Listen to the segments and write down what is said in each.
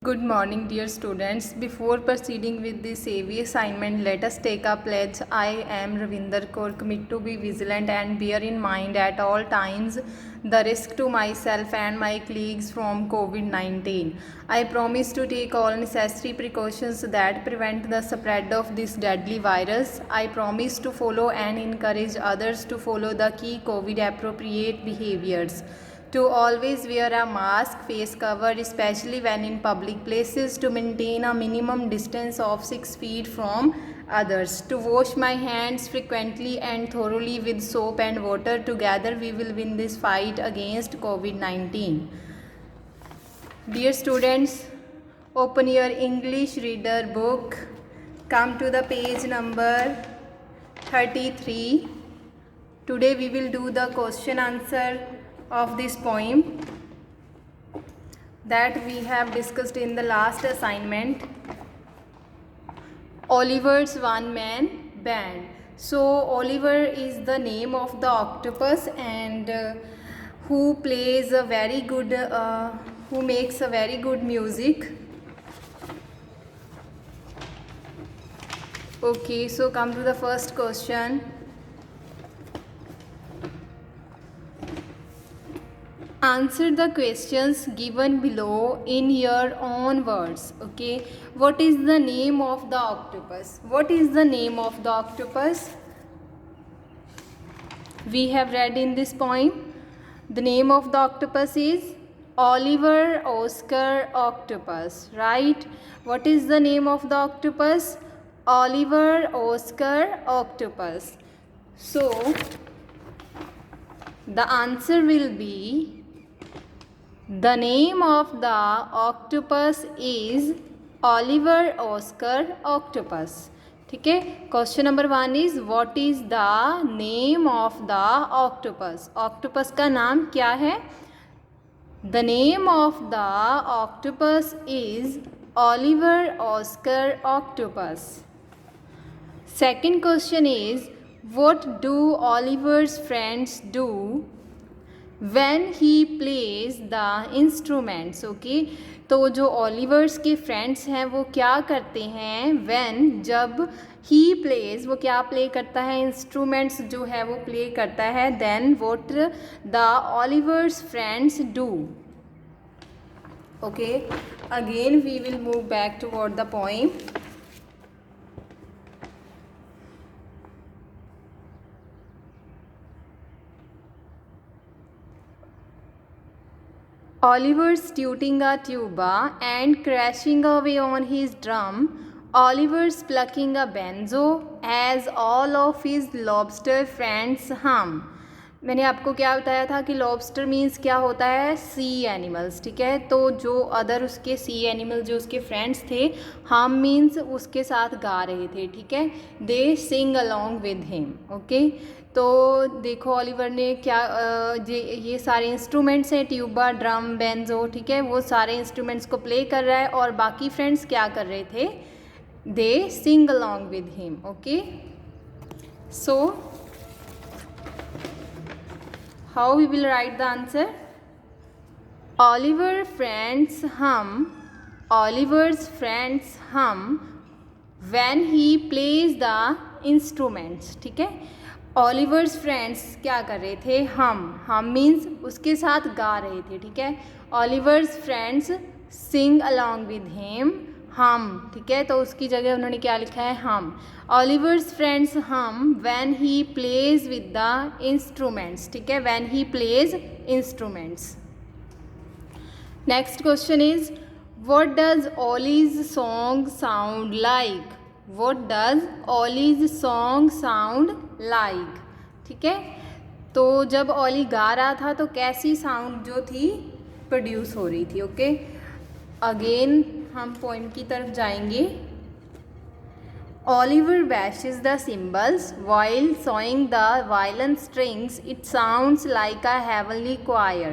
Good morning, dear students. Before proceeding with this AV assignment, let us take a pledge. I am Ravinder Kaur, commit to be vigilant and bear in mind at all times the risk to myself and my colleagues from COVID-19. I promise to take all necessary precautions that prevent the spread of this deadly virus. I promise to follow and encourage others to follow the key COVID appropriate behaviors. To always wear a mask, face cover, especially when in public places, to maintain a minimum distance of 6 feet from others, to wash my hands frequently and thoroughly with soap and water. Together we will win this fight against COVID-19. Dear students, open your English reader book. Come to the page number 33. Today we will do the question answer of this poem that we have discussed in the last assignment, Oliver's one man band. So Oliver is the name of the octopus and who plays a very good who makes a very good music. Okay, so come to the first question. Answer the questions given below in your own words. Okay, what is the name of the octopus? What is the name of the octopus? We have read in this poem. The name of the octopus is Oliver Oscar Octopus, right? What is the name of the octopus? Oliver Oscar Octopus. So the answer will be, the name of the octopus is Oliver Oscar Octopus. ठीक है, question number 1 is what is the name of the octopus. Octopus का नाम क्या है? The name of the octopus is Oliver Oscar octopus. Second question is what do Oliver's friends do when he plays the instruments. Okay, तो जो ऑलिवर्स के friends हैं वो क्या करते हैं? when, जब he plays, वो क्या प्ले करता है? इंस्ट्रूमेंट्स जो है वो प्ले करता है. then what the ऑलिवर्स friends do. Okay, again we will move back toward the poem. Oliver's tooting a tuba and crashing away on his drum. Oliver's plucking a banjo as all of his lobster friends hum. मैंने आपको क्या बताया था कि lobster means क्या होता है? सी animals. ठीक है, तो जो अदर उसके सी एनिमल जो उसके फ्रेंड्स थे, हम मीन्स उसके साथ गा रहे थे. ठीक है, they sing along with him. Okay, तो देखो ऑलिवर ने क्या ये सारे इंस्ट्रूमेंट्स हैं, ट्यूबा, ड्रम, बेंजो. ठीक है, वो सारे इंस्ट्रूमेंट्स को प्ले कर रहा है और बाकी फ्रेंड्स क्या कर रहे थे? They sing along with him. Okay, so how we will write the answer? Oliver friends hum, Oliver's friends hum when he plays the instruments. ठीक है, ऑलिवर्स फ्रेंड्स क्या कर रहे थे? हम मीन्स उसके साथ गा रहे थे. ठीक है, ऑलिवर्स friends Singh along with him, हम. ठीक है, तो उसकी जगह उन्होंने क्या लिखा है? Hum. Oliver's friends hum when he plays with the instruments. ठीक है, when he plays instruments. Next question is what does Ollie's song sound like? What does Ollie's song sound like? ठीक है, तो जब ऑली गा रहा था तो कैसी साउंड जो थी प्रोड्यूस हो रही थी. ओके, अगेन हम पोइम की तरफ जाएंगे. Oliver bashes the cymbals while sawing the violin strings. It sounds like a heavenly choir.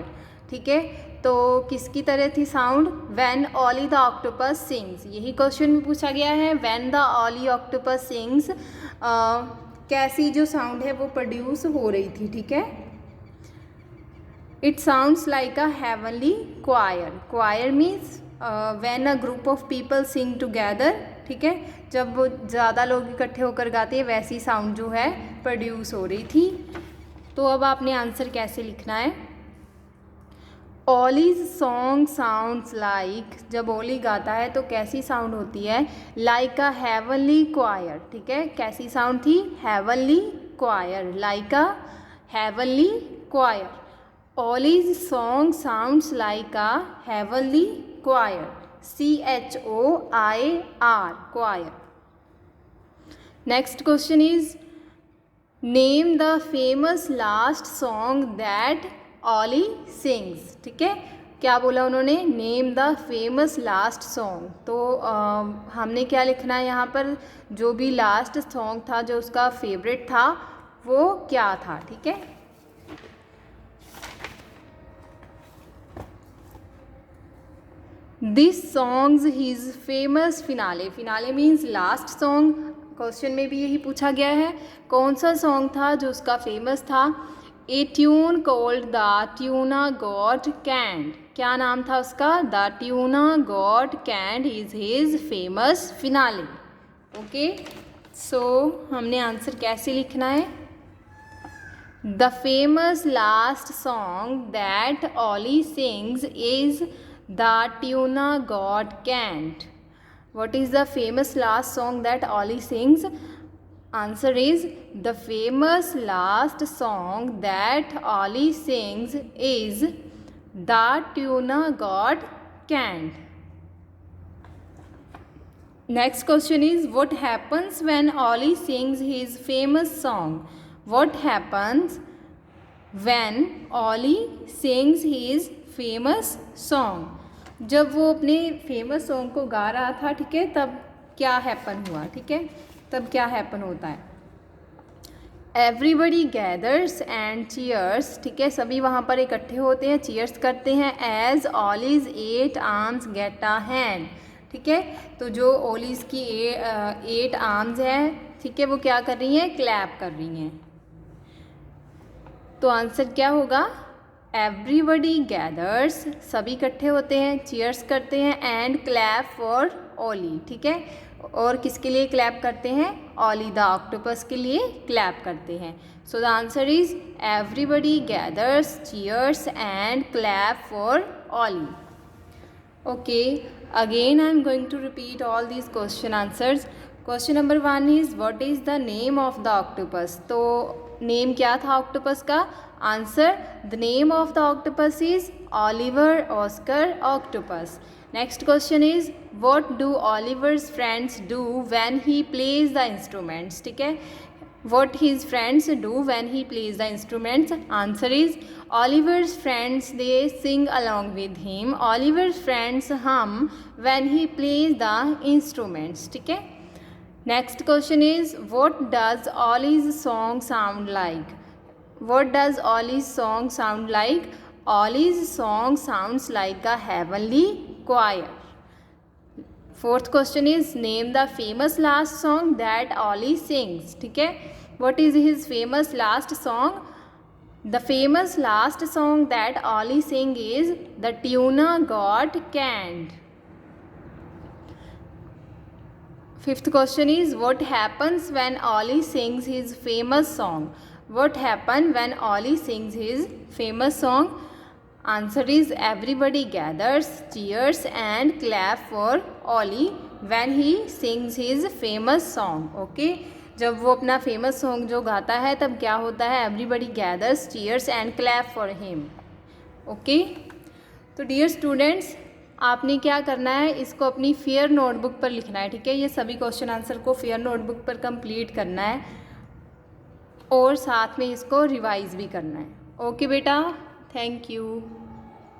ठीक है, तो किसकी तरह थी sound? When Ollie the octopus sings. यही क्वेश्चन में पूछा गया है. When the Ollie octopus sings, कैसी जो साउंड है वो प्रोड्यूस हो रही थी. ठीक है, it sounds like a heavenly choir. Choir means when a group of people sing together, ठीक है, जब ज़्यादा लोग इकट्ठे होकर गाते हैं वैसी साउंड जो है प्रोड्यूस हो रही थी। तो अब आपने आंसर कैसे लिखना है, ओलीज सॉन्ग साउंड्स लाइक, जब ओली गाता है तो कैसी साउंड होती है, लाइक अ हेवनली क्वायर, ठीक है, कैसी साउंड थी, heavenly choir, like a heavenly choir. Ollie's song sounds like a heavenly choir, CHOIR, choir. Next question is name the famous last song that Ollie sings, ठीक है, क्या बोला उन्होंने, name the famous last song. तो हमने क्या लिखना है यहाँ पर, जो भी लास्ट सॉन्ग था जो उसका फेवरेट था वो क्या था, ठीक है। This songs his famous finale, finale means last song, question में भी यही पूछा गया है, कौन सा सॉन्ग था जो उसका फेमस था, a tune called the tuna got canned, क्या नाम था उसका, the tuna got canned is his famous finale. Okay, so हमने आंसर कैसे लिखना है, the famous last song that Ollie sings is the tuna got canned. What is the famous last song that Ollie sings? Answer is the famous last song that Ollie sings is The Tuna Got Canned. Next question is what happens when Ollie sings his famous song? What happens when Ollie sings his famous song? जब वो अपने famous song को गा रहा था, ठीक है, तब क्या हैपन हुआ, ठीक है, तब क्या हैपन होता है, एवरीबडी गैदर्स एंड चीयर्स, ठीक है, सभी वहाँ पर इकट्ठे होते हैं, चीयर्स करते हैं, as Ollie's 8 arms get a hand, ठीक है, तो जो ओलीज की 8 आर्म्स हैं, ठीक है, वो क्या कर रही हैं, क्लैप कर रही हैं। तो आंसर क्या होगा, एवरीबडी गैदर्स, सभी इकट्ठे होते हैं, चीयर्स करते हैं, एंड क्लैप फॉर ओली, ठीक है, और किसके लिए क्लैप करते हैं, ओली द ऑक्टोपस के लिए क्लैप करते हैं। So the answer is everybody gathers, cheers and clap for Ollie. Okay, again I am going to repeat all these question answers. Question number 1 is what is the name of the octopus, तो name क्या था octopus का, answer the name of the octopus is Oliver Oscar octopus. Next question is what do Oliver's friends do when he plays the instruments, ठीक है, what his friends do when he plays the instruments, answer is Oliver's friends they sing along with him, Oliver's friends hum when he plays the instruments, ठीक है। Next question is what does Ollie's song sound like? What does Ollie's song sound like? Ollie's song sounds like a heavenly choir. Fourth question is name the famous last song that Ollie sings. ठीक है, what is his famous last song? The famous last song that Ollie sings is The Tuna Got Canned. Fifth question is what happens when Ollie sings his famous song? What happened when Ollie sings his famous song? Answer is everybody gathers, cheers and clap for Ollie when he sings his famous song. Okay? जब वो अपना famous song जो गाता है तब क्या होता है, everybody gathers, cheers and clap for him. Okay, तो डियर स्टूडेंट्स आपने क्या करना है, इसको अपनी फेयर नोटबुक पर लिखना है, ठीक है, ये सभी क्वेश्चन आंसर को फेयर नोटबुक पर कंप्लीट करना है और साथ में इसको रिवाइज भी करना है। ओके बेटा, थैंक यू।